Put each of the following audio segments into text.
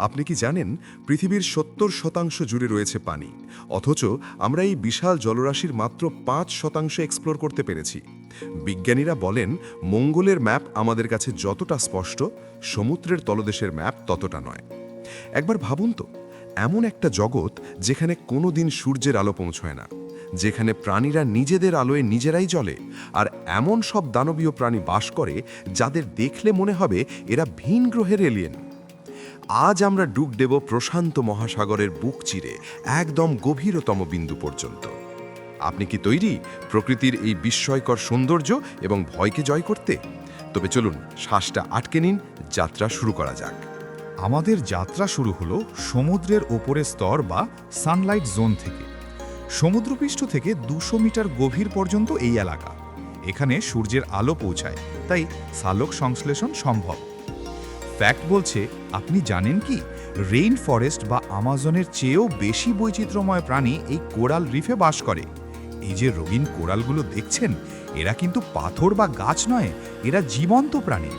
আপনি কি জানেন পৃথিবীর ৭০% জুড়ে রয়েছে পানি, অথচ আমরা এই বিশাল জলরাশির মাত্র ৫% এক্সপ্লোর করতে পেরেছি। বিজ্ঞানীরা বলেন মঙ্গলের ম্যাপ আমাদের কাছে যতটা স্পষ্ট, সমুদ্রের তলদেশের ম্যাপ ততটা নয়। একবার ভাবুন তো, এমন একটা জগৎ যেখানে কোনো দিন সূর্যের আলো পৌঁছয় না, যেখানে প্রাণীরা নিজেদের আলোয় নিজেরাই জ্বলে, আর এমন সব দানবীয় প্রাণী বাস করে যাদের দেখলে মনে হবে এরা ভিন গ্রহের এলিয়েন। আজ আমরা ডুব দেব প্রশান্ত মহাসাগরের বুক চিরে একদম গভীরতম বিন্দু পর্যন্ত। আপনি কি তৈরি প্রকৃতির এই বিস্ময়কর সৌন্দর্য এবং ভয়কে জয় করতে? তবে চলুন শ্বাসটা আটকে নিন, যাত্রা শুরু করা যাক। আমাদের যাত্রা শুরু হলো সমুদ্রের ওপরের স্তর বা সানলাইট জোন থেকে। সমুদ্রপৃষ্ঠ থেকে ২০০ মিটার গভীর পর্যন্ত এই এলাকা। এখানে সূর্যের আলো পৌঁছায়, তাই সালোক সংশ্লেষণ সম্ভব। ফ্যাক্ট বলছে, আপনি জানেন কি, রেইন ফরেস্ট বা আমাজনের চেয়েও বেশি বৈচিত্র্যময় প্রাণী এই কোরাল রিফে বাস করে। এই যে রঙিন কোরালগুলো দেখছেন, এরা কিন্তু পাথর বা গাছ নয়, এরা জীবন্ত প্রাণী।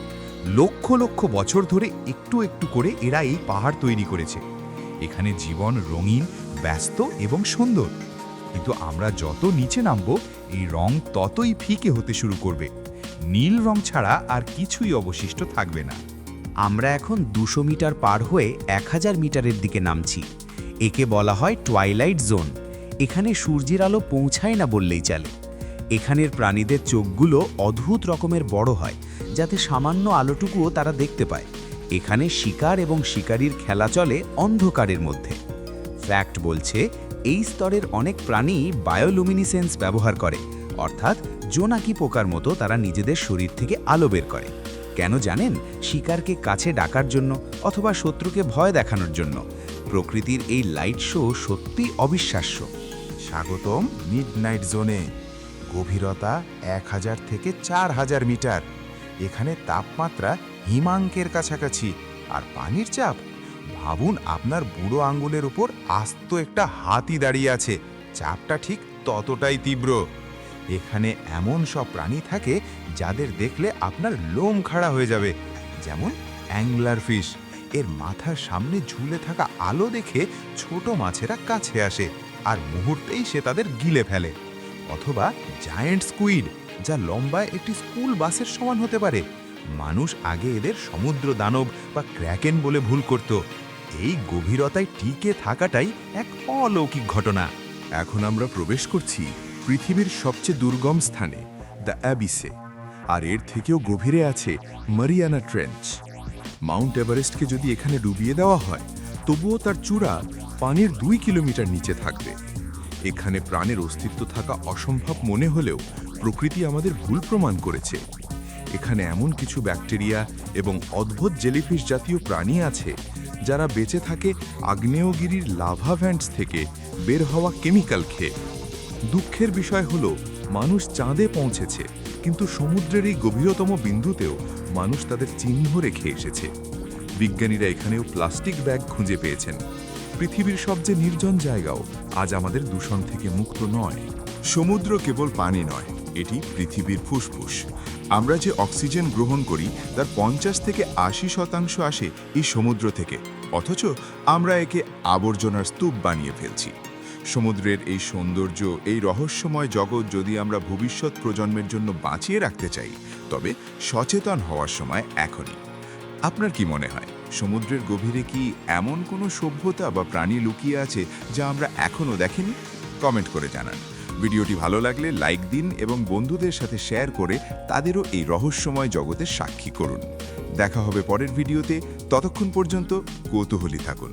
লক্ষ লক্ষ বছর ধরে একটু একটু করে এরা এই পাহাড় তৈরি করেছে। এখানে জীবন রঙিন, ব্যস্ত এবং সুন্দর। কিন্তু আমরা যত নিচে নামব, এই রং ততই ফিকে হতে শুরু করবে। নীল রং ছাড়া আর কিছুই অবশিষ্ট থাকবে না। আমরা এখন ২০০ মিটার পার হয়ে ১০০০ মিটারের দিকে নামছি। একে বলা হয় টুয়াইলাইট জোন। এখানে সূর্যের আলো পৌঁছায় না বললেই চলে। এখানের প্রাণীদের চোখগুলো অদ্ভুত রকমের বড় হয়, যাতে সামান্য আলোটুকুও তারা দেখতে পায়। এখানে শিকার এবং শিকারীর খেলা চলে অন্ধকারের মধ্যে। ফ্যাক্ট বলছে, এই স্তরের অনেক প্রাণী বায়োলুমিনিসেন্স ব্যবহার করে, অর্থাৎ জোনাকি পোকার মতো তারা নিজেদের শরীর থেকে আলো বের করে। কেন জানেন? শিকারকে কাছে ডাকার জন্য অথবা শত্রুকে ভয় দেখানোর জন্য। প্রকৃতির এই লাইট শো সত্যি অবিশ্বাস্য। স্বাগতম মিডনাইট জোনে। গভীরতা ১০০০ থেকে ৪০০০ মিটার। এখানে তাপমাত্রা হিমাঙ্কের কাছাকাছি, আর পানির চাপ, ভাবুন আপনার বুড়ো আঙ্গুলের উপর আস্ত একটা হাতি দাঁড়িয়ে আছে। চাপটা ঠিক ততটাই তীব্র। এখানে এমন সব প্রাণী থাকে যাদের দেখলে আপনার লোম খাড়া হয়ে যাবে। যেমন অ্যাংলার ফিশ, এর মাথার সামনে ঝুলে থাকা আলো দেখে ছোট মাছেরা কাছে আসে, আর মুহূর্তেই সে তাদের গিলে ফেলে। অথবা জায়ান্ট স্কুইড, যা লম্বায় একটি স্কুল বাসের সমান হতে পারে। মানুষ আগে এদের সমুদ্র দানব বা ক্র্যাকেন বলে ভুল করত। এই গভীরতায় টিকে থাকাটাই এক অলৌকিক ঘটনা। এখন আমরা প্রবেশ করছি পৃথিবীর সবচেয়ে দুর্গম স্থানে, দ্য অ্যাবিসে। আর এর থেকেও গভীরে আছে মারিয়ানা ট্রেঞ্চ। মাউন্ট এভারেস্টকে যদি এখানে ডুবিয়ে দেওয়া হয়, তবুও তার চূড়া পানির ২ কিলোমিটার নিচে থাকবে। এখানে প্রাণের অস্তিত্ব থাকা অসম্ভব মনে হলেও প্রকৃতি আমাদের ভুল প্রমাণ করেছে। এখানে এমন কিছু ব্যাকটেরিয়া এবং অদ্ভুত জেলিফিশ জাতীয় প্রাণী আছে যারা বেঁচে থাকে আগ্নেয়গিরির লাভা ভ্যান্টস থেকে বের হওয়া কেমিক্যাল খেয়ে। দুঃখের বিষয় হলো, মানুষ চাঁদে পৌঁছেছে, কিন্তু সমুদ্রের এই গভীরতম বিন্দুতেও মানুষ তাদের চিহ্ন রেখে এসেছে। বিজ্ঞানীরা এখানেও প্লাস্টিক ব্যাগ খুঁজে পেয়েছেন। পৃথিবীর সবচেয়ে নির্জন জায়গাও আজ আমাদের দূষণ থেকে মুক্ত নয়। সমুদ্র কেবল পানি নয়, এটি পৃথিবীর ফুসফুস। আমরা যে অক্সিজেন গ্রহণ করি তার ৫০ থেকে ৮০% আসে এই সমুদ্র থেকে, অথচ আমরা একে আবর্জনার স্তূপ বানিয়ে ফেলছি। সমুদ্রের এই সৌন্দর্য, এই রহস্যময় জগৎ যদি আমরা ভবিষ্যৎ প্রজন্মের জন্য বাঁচিয়ে রাখতে চাই, তবে সচেতন হওয়ার সময় এখনই। আপনার কি মনে হয়, সমুদ্রের গভীরে কি এমন কোনো সভ্যতা বা প্রাণী লুকিয়ে আছে যা আমরা এখনও দেখিনি? কমেন্ট করে জানান। ভিডিওটি ভালো লাগলে লাইক দিন এবং বন্ধুদের সাথে শেয়ার করে তাদেরও এই রহস্যময় জগতের সাক্ষী করুন। দেখা হবে পরের ভিডিওতে। ততক্ষণ পর্যন্ত কৌতূহলী থাকুন।